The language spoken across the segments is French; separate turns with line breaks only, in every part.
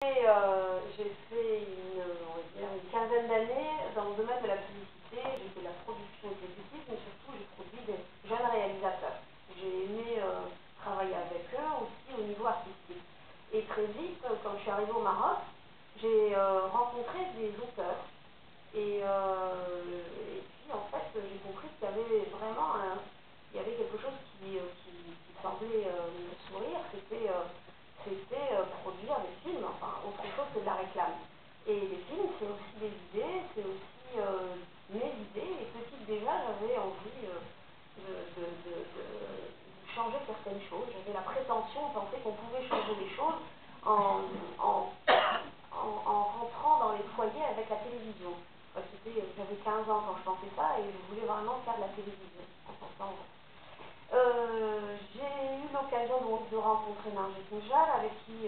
J'ai fait on va dire une quinzaine d'années dans le domaine de la publicité. J'ai fait de la production exécutive, mais surtout j'ai produit des jeunes réalisateurs. J'ai aimé travailler avec eux aussi au niveau artistique. Et très vite, quand je suis arrivée au Maroc, j'ai rencontré des auteurs. Et puis en fait, j'ai compris qu'il y avait vraiment il y avait quelque chose qui semblait me sourire. C'était produire des films, enfin autre chose que de la réclame. Et les films, c'est aussi des idées, c'est aussi mes idées. Et petite déjà, j'avais envie de changer certaines choses. J'avais la prétention de penser qu'on pouvait changer les choses en rentrant dans les foyers avec la télévision. J'avais 15 ans quand je pensais ça et je voulais vraiment faire de la télévision en pensant. J'ai eu l'occasion de rencontrer Narges Mejal, avec qui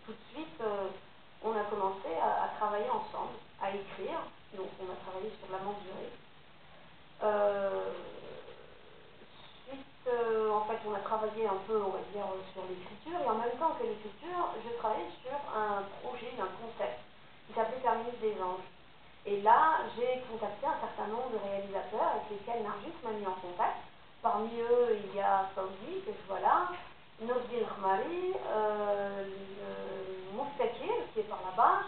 tout de suite on a commencé à travailler ensemble, à écrire. Donc on a travaillé sur la durée. Ensuite, en fait, on a travaillé un peu, on va dire, sur l'écriture, et en même temps que l'écriture, je travaillais sur un projet, un concept qui s'appelait Terminus des Anges. Et là, j'ai contacté un certain nombre de réalisateurs avec lesquels Nargis m'a mis en contact. Parmi eux, il y a Fawzi, que je vois là, Nozdin Khmari, Moustakir, qui est par là-bas,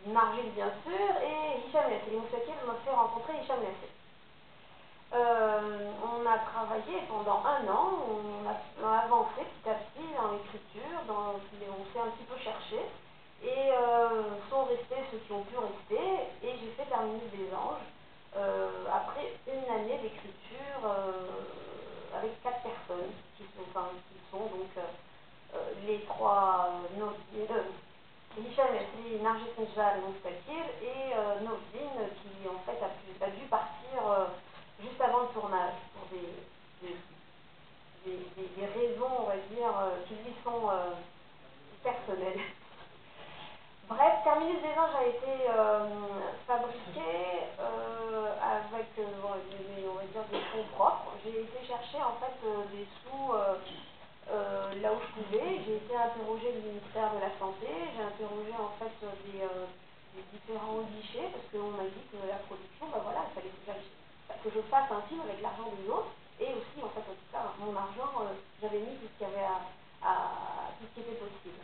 Nargis bien sûr, et Hicham Yassir. Moustakir m'a fait rencontrer Hicham Yassir. On a travaillé pendant un an, on a avancé petit à petit dans l'écriture, on s'est un petit peu cherché, et sont restés ceux qui ont pu rester, et j'ai fait Terminus des Anges, après une année d'écriture avec 4 personnes, qui sont donc les trois, Hicham Yassir, Narges Mejal, Moustakir, et Nozdin, qui en fait a dû partir juste avant le tournage, pour des raisons, on va dire, qui lui sont personnelles. Bref, Terminus des Anges a été fabriqué avec, on va dire, des fonds propres. J'ai été chercher en fait des sous là où je pouvais. J'ai été interrogée du ministère de la Santé, j'ai interrogé en fait des différents guichets, parce qu'on m'a dit que la production, ben voilà, il fallait que je fasse un film avec l'argent des autres, et aussi en fait en tout cas mon argent, j'avais mis tout ce qu'il y avait tout ce qui était possible.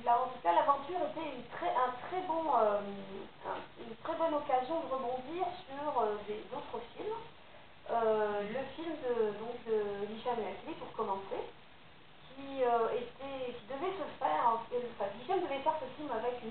Là, en tout cas, l'aventure était une très bonne occasion de rebondir sur d'autres films. Le film de Hicham Yassir, pour commencer, qui devait se faire, Hicham devait faire ce film avec une